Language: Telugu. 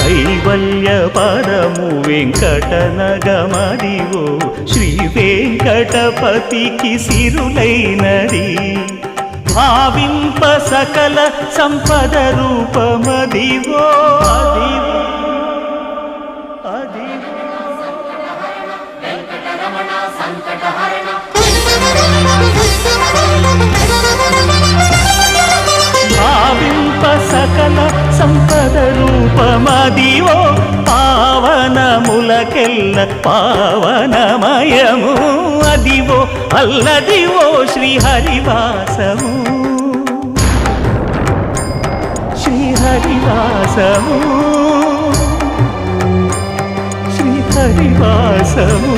కైవల్య పరము వెంకటనగమదివో శ్రీ వెంకటపతికి సిరులైనది భావింప సకల సంపద రూపమదివో అదివో అదివో భావింప సకల సంపద రూపమదివో పావనములకెల్ల పావనమయము అదివో అల్లదివో శ్రీహరివాసము శ్రీహరివాసము శ్రీహరివాసము